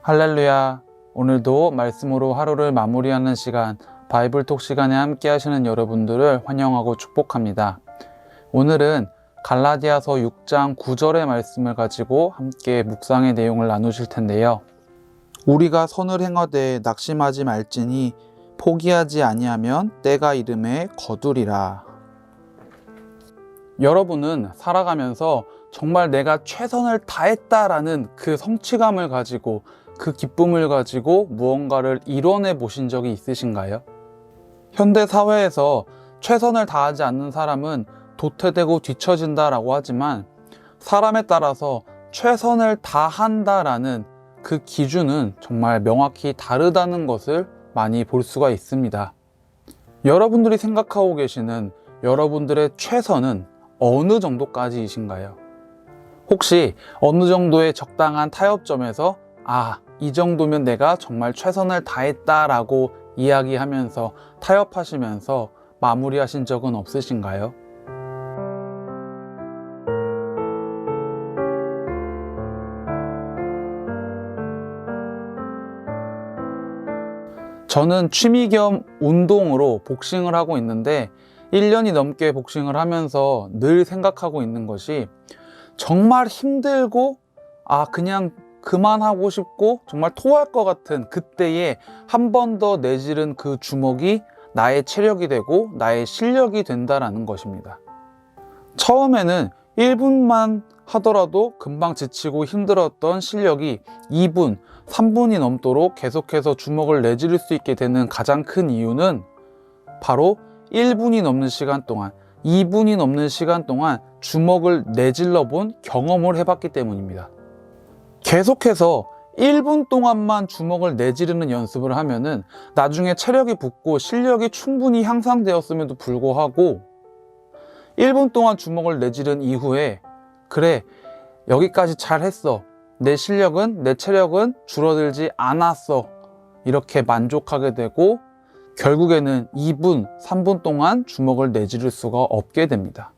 할렐루야. 오늘도 말씀으로 하루를 마무리하는 시간, 바이블톡 시간에 함께 하시는 여러분들을 환영하고 축복합니다. 오늘은 갈라디아서 6장 9절의 말씀을 가지고 함께 묵상의 내용을 나누실 텐데요. 우리가 선을 행하되 낙심하지 말지니 포기하지 아니하면 때가 이름에 거두리라. 여러분은 살아가면서 정말 내가 최선을 다했다라는 그 성취감을 가지고 그 기쁨을 가지고 무언가를 이뤄내 보신 적이 있으신가요? 현대 사회에서 최선을 다하지 않는 사람은 도태되고 뒤처진다라고 하지만 사람에 따라서 최선을 다한다라는 그 기준은 정말 명확히 다르다는 것을 많이 볼 수가 있습니다. 여러분들이 생각하고 계시는 여러분들의 최선은 어느 정도까지이신가요? 혹시 어느 정도의 적당한 타협점에서 이 정도면 내가 정말 최선을 다했다라고 이야기하면서 타협하시면서 마무리하신 적은 없으신가요? 저는 취미 겸 운동으로 복싱을 하고 있는데 1년이 넘게 복싱을 하면서 늘 생각하고 있는 것이 정말 힘들고 그냥 그만하고 싶고 정말 토할 것 같은 그때에 한 번 더 내지른 그 주먹이 나의 체력이 되고 나의 실력이 된다라는 것입니다. 처음에는 1분만 하더라도 금방 지치고 힘들었던 실력이 2분, 3분이 넘도록 계속해서 주먹을 내지를 수 있게 되는 가장 큰 이유는 바로 1분이 넘는 시간 동안, 2분이 넘는 시간 동안 주먹을 내질러 본 경험을 해봤기 때문입니다. 계속해서 1분 동안만 주먹을 내지르는 연습을 하면은 나중에 체력이 붙고 실력이 충분히 향상되었음에도 불구하고 1분 동안 주먹을 내지른 이후에 그래, 여기까지 잘했어. 내 실력은, 내 체력은 줄어들지 않았어. 이렇게 만족하게 되고 결국에는 2분, 3분 동안 주먹을 내지를 수가 없게 됩니다.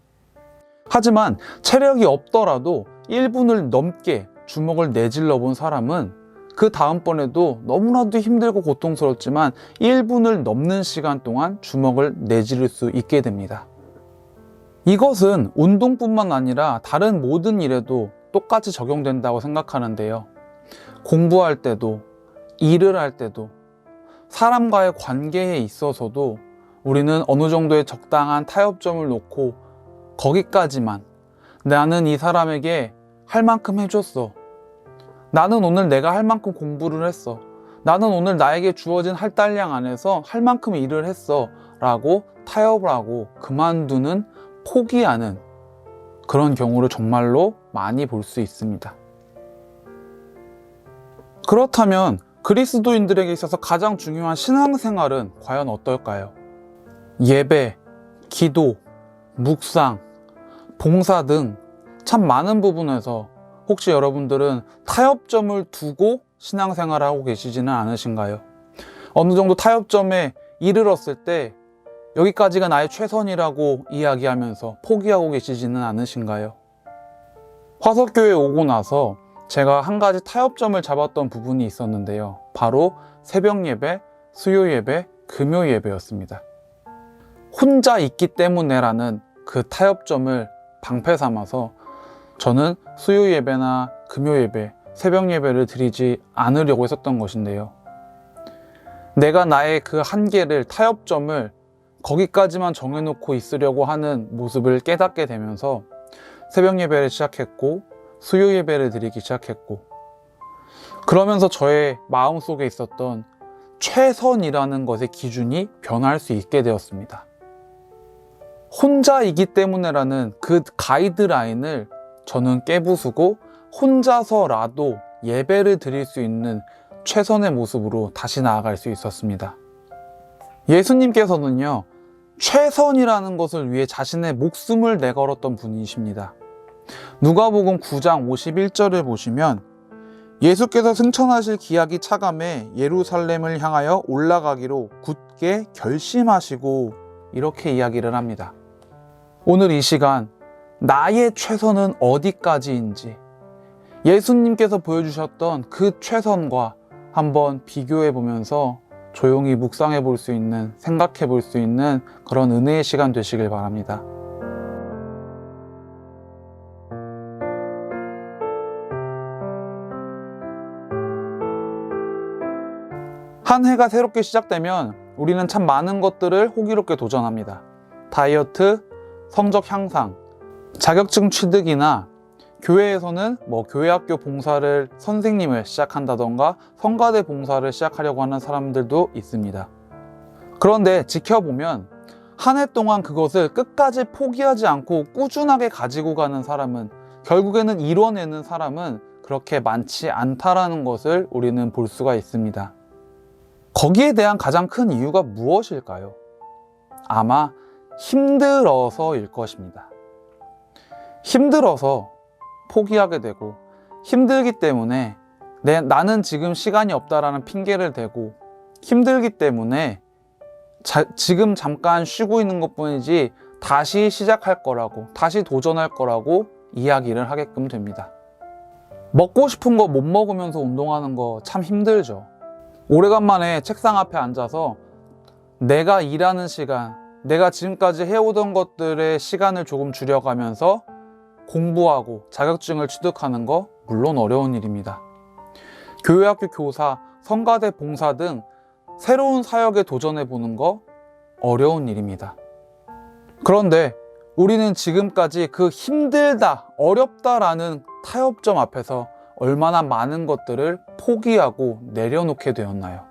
하지만 체력이 없더라도 1분을 넘게 주먹을 내질러 본 사람은 그 다음번에도 너무나도 힘들고 고통스럽지만 1분을 넘는 시간 동안 주먹을 내지를 수 있게 됩니다. 이것은 운동뿐만 아니라 다른 모든 일에도 똑같이 적용된다고 생각하는데요. 공부할 때도, 일을 할 때도, 사람과의 관계에 있어서도 우리는 어느 정도의 적당한 타협점을 놓고 거기까지만, 나는 이 사람에게 할 만큼 해줬어. 나는 오늘 내가 할 만큼 공부를 했어. 나는 오늘 나에게 주어진 할당량 안에서 할 만큼 일을 했어. 라고 타협을 하고 그만두는, 포기하는 그런 경우를 정말로 많이 볼 수 있습니다. 그렇다면 그리스도인들에게 있어서 가장 중요한 신앙생활은 과연 어떨까요? 예배, 기도, 묵상, 봉사 등 참 많은 부분에서 혹시 여러분들은 타협점을 두고 신앙생활을 하고 계시지는 않으신가요? 어느 정도 타협점에 이르렀을 때 여기까지가 나의 최선이라고 이야기하면서 포기하고 계시지는 않으신가요? 화석교회에 오고 나서 제가 한 가지 타협점을 잡았던 부분이 있었는데요. 바로 새벽 예배, 수요 예배, 금요 예배였습니다. 혼자 있기 때문에라는 그 타협점을 방패 삼아서 저는 수요 예배나 금요 예배, 새벽 예배를 드리지 않으려고 했었던 것인데요. 내가 나의 그 한계를, 타협점을 거기까지만 정해놓고 있으려고 하는 모습을 깨닫게 되면서 새벽 예배를 시작했고 수요 예배를 드리기 시작했고, 그러면서 저의 마음속에 있었던 최선이라는 것의 기준이 변할 수 있게 되었습니다. 혼자이기 때문에라는 그 가이드라인을 저는 깨부수고 혼자서라도 예배를 드릴 수 있는 최선의 모습으로 다시 나아갈 수 있었습니다. 예수님께서는요, 최선이라는 것을 위해 자신의 목숨을 내걸었던 분이십니다. 누가복음 9장 51절을 보시면 예수께서 승천하실 기약이 차감해 예루살렘을 향하여 올라가기로 굳게 결심하시고 이렇게 이야기를 합니다. 오늘 이 시간 나의 최선은 어디까지인지, 예수님께서 보여주셨던 그 최선과 한번 비교해 보면서 조용히 묵상해 볼 수 있는, 생각해 볼 수 있는 그런 은혜의 시간 되시길 바랍니다. 한 해가 새롭게 시작되면 우리는 참 많은 것들을 호기롭게 도전합니다. 다이어트, 성적 향상, 자격증 취득이나 교회에서는 교회학교 봉사를 선생님을 시작한다던가 성가대 봉사를 시작하려고 하는 사람들도 있습니다. 그런데 지켜보면 한 해 동안 그것을 끝까지 포기하지 않고 꾸준하게 가지고 가는 사람은, 결국에는 이뤄내는 사람은 그렇게 많지 않다라는 것을 우리는 볼 수가 있습니다. 거기에 대한 가장 큰 이유가 무엇일까요? 아마 힘들어서일 것입니다. 힘들어서 포기하게 되고, 힘들기 때문에 나는 지금 시간이 없다라는 핑계를 대고, 힘들기 때문에 지금 잠깐 쉬고 있는 것뿐이지 다시 시작할 거라고, 다시 도전할 거라고 이야기를 하게끔 됩니다. 먹고 싶은 거 못 먹으면서 운동하는 거 참 힘들죠. 오래간만에 책상 앞에 앉아서 내가 일하는 시간, 내가 지금까지 해오던 것들의 시간을 조금 줄여가면서 공부하고 자격증을 취득하는 거 물론 어려운 일입니다. 교회학교 교사, 성가대 봉사 등 새로운 사역에 도전해 보는 거 어려운 일입니다. 그런데 우리는 지금까지 그 힘들다, 어렵다라는 타협점 앞에서 얼마나 많은 것들을 포기하고 내려놓게 되었나요?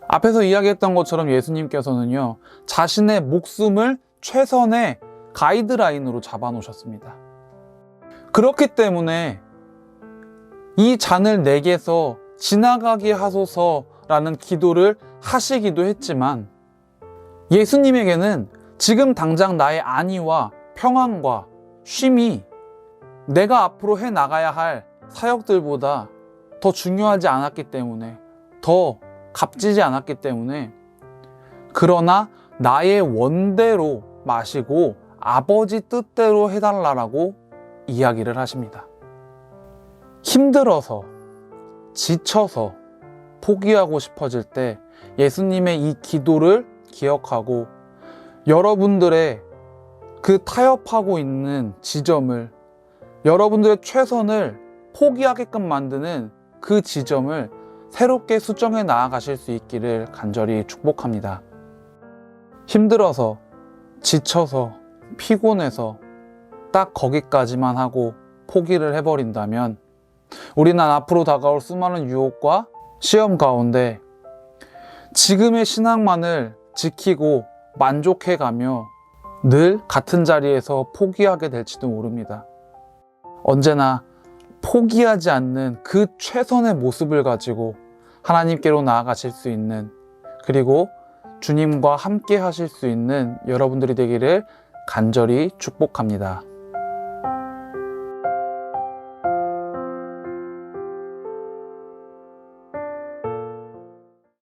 앞에서 이야기했던 것처럼 예수님께서는요, 자신의 목숨을 최선의 가이드라인으로 잡아놓으셨습니다. 그렇기 때문에 이 잔을 내게서 지나가게 하소서라는 기도를 하시기도 했지만, 예수님에게는 지금 당장 나의 안위와 평안과 쉼이 내가 앞으로 해 나가야 할 사역들보다 더 중요하지 않았기 때문에, 더 값지지 않았기 때문에, 그러나 나의 원대로 마시고 아버지 뜻대로 해달라고 이야기를 하십니다. 힘들어서, 지쳐서 포기하고 싶어질 때 예수님의 이 기도를 기억하고, 여러분들의 그 타협하고 있는 지점을, 여러분들의 최선을 포기하게끔 만드는 그 지점을 새롭게 수정해 나아가실 수 있기를 간절히 축복합니다. 힘들어서, 지쳐서, 피곤해서 딱 거기까지만 하고 포기를 해버린다면 우리는 앞으로 다가올 수많은 유혹과 시험 가운데 지금의 신앙만을 지키고 만족해가며 늘 같은 자리에서 포기하게 될지도 모릅니다. 언제나 포기하지 않는 그 최선의 모습을 가지고 하나님께로 나아가실 수 있는, 그리고 주님과 함께 하실 수 있는 여러분들이 되기를 간절히 축복합니다.